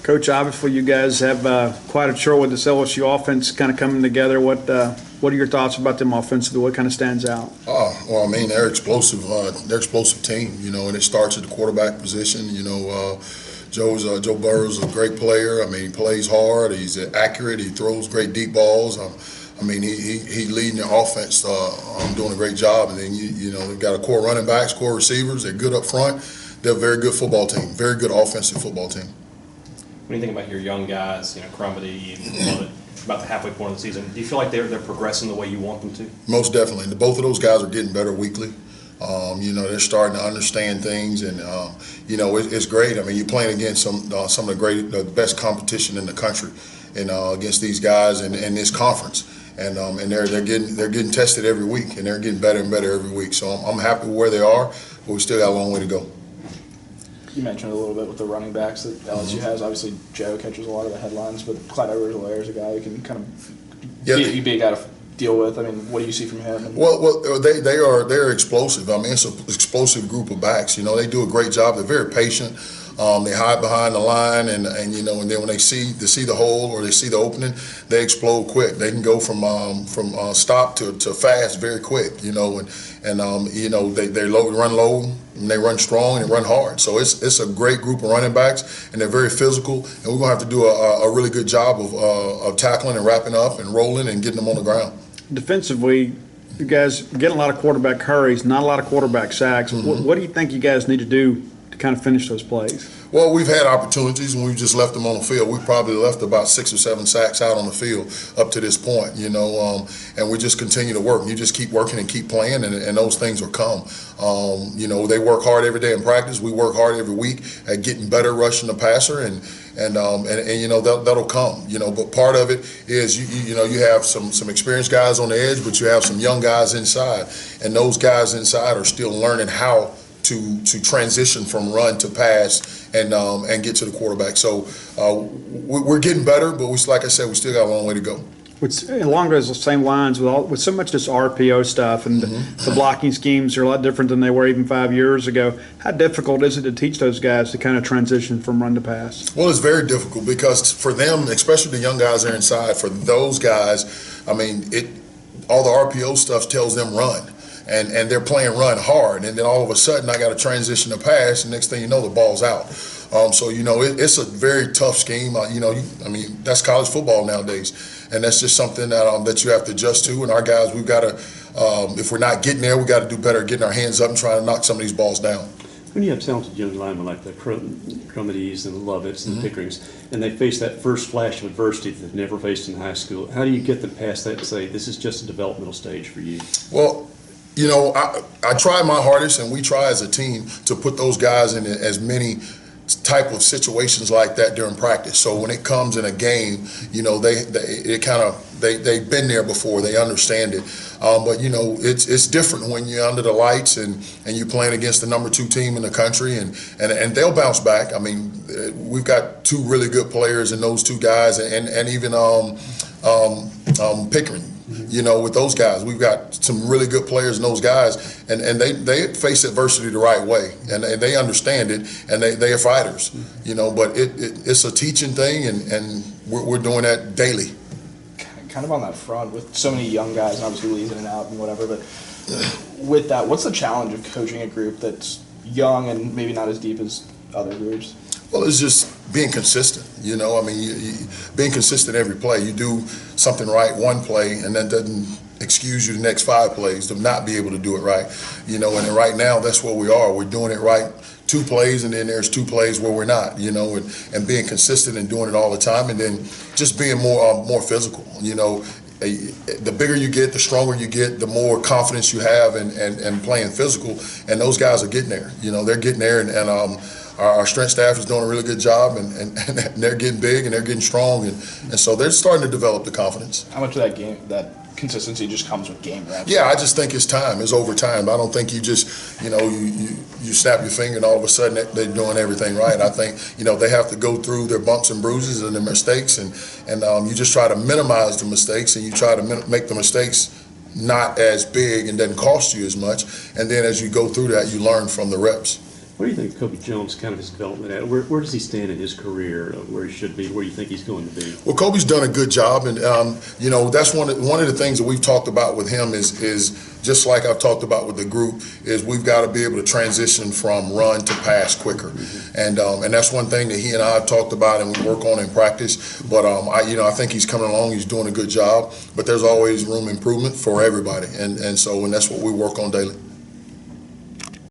Coach, obviously you guys have quite a chore with this LSU offense kind of coming together. What are your thoughts about them offensively? What kind of stands out? Well, I mean, they're explosive. They're explosive team, and it starts at the quarterback position. Joe Burrow's a great player. I mean, he plays hard. He's accurate. He throws great deep balls. I mean, he leading the offense, doing a great job. And then they've got a core running backs, core receivers. They're good up front. They're a very good football team, very good offensive football team. When you think about your young guys, Crumedy, about the halfway point of the season, do you feel like they're progressing the way you want them to? Most definitely. Both of those guys are getting better weekly. They're starting to understand things, and it's great. I mean, you're playing against some of the best competition in the country, and against these guys in this conference, and they're getting tested every week, and they're getting better and better every week. So I'm happy with where they are, but we still got a long way to go. You mentioned a little bit with the running backs that LSU has. Obviously, Joe catches a lot of the headlines, but Clyde Edwards-Helaire is a guy who can kind of be a guy to deal with. I mean, what do you see from him? Well, they're explosive. I mean, it's an explosive group of backs. They do a great job. They're very patient. They hide behind the line, and then when they see the hole or they see the opening, they explode quick. They can go from stop to fast very quick. They run low, and they run strong and run hard. So it's a great group of running backs, and they're very physical. And we're gonna have to do a really good job of tackling and wrapping up and rolling and getting them on the ground. Defensively, you guys get a lot of quarterback hurries, not a lot of quarterback sacks. What do you think you guys need to do to kind of finish those plays? Well, we've had opportunities and we've just left them on the field. We probably left about 6 or 7 sacks out on the field up to this point, and we just continue to work. You just keep working and keep playing, and those things will come. They work hard every day in practice. We work hard every week at getting better rushing the passer, and that'll come. But part of it is you have some experienced guys on the edge, but you have some young guys inside, and those guys inside are still learning how to transition from run to pass and get to the quarterback. So we're getting better, but like I said, we still got a long way to go. Along those same lines, with so much this RPO stuff and the blocking schemes are a lot different than they were even 5 years ago. How difficult is it to teach those guys to kind of transition from run to pass? Well, it's very difficult because for them, especially the young guys that are inside, for those guys, I mean, all the RPO stuff tells them run. And they're playing run hard, and then all of a sudden I got to transition to pass, and next thing you know, the ball's out. So it's a very tough scheme. I mean, that's college football nowadays, and that's just something that you have to adjust to. And our guys, we've got to, if we're not getting there, we got to do better, getting our hands up and trying to knock some of these balls down. When you have talented young linemen like the Crumedies and the Lovitts and the Pickerings, and they face that first flash of adversity that they've never faced in high school, how do you get them past that and say, this is just a developmental stage for you? Well, I try my hardest, and we try as a team to put those guys in as many type of situations like that during practice. So when it comes in a game, they've been there before, they understand it. But it's different when you're under the lights and you're playing against the number 2 team in the country, and they'll bounce back. I mean, we've got 2 really good players in those 2 guys, and even Pickering. With those guys, we've got some really good players in those guys, and they face adversity the right way, and they understand it, and they are fighters, but it's a teaching thing, and we're doing that daily. Kind of on that front, with so many young guys, and obviously leaves in and out and whatever, but with that, what's the challenge of coaching a group that's young and maybe not as deep as other groups? Well, it's just being consistent. I mean, being consistent every play. You do something right one play, and that doesn't excuse you the next 5 plays to not be able to do it right. And right now that's where we are. We're doing it right 2 plays, and then there's 2 plays where we're not. And being consistent and doing it all the time, and then just being more physical. The bigger you get, the stronger you get, the more confidence you have and playing physical. And those guys are getting there. They're getting there, and our strength staff is doing a really good job, and they're getting big and they're getting strong, and so they're starting to develop the confidence. How much of that consistency just comes with game reps? Yeah, I just think it's time. It's over time. I don't think you just, you snap your finger and all of a sudden they're doing everything right. I think, they have to go through their bumps and bruises and their mistakes, and you just try to minimize the mistakes, and you try to make the mistakes not as big and doesn't cost you as much. And then as you go through that, you learn from the reps. What do you think of Kobe Jones, kind of his development at? Where does he stand in his career, where he should be, where you think he's going to be? Well, Kobe's done a good job, and you know, that's one of the things that we've talked about with him is just like I've talked about with the group, is we've got to be able to transition from run to pass quicker, and that's one thing that he and I have talked about and we work on in practice. But I think he's coming along. He's doing a good job, but there's always room improvement for everybody, and that's what we work on daily.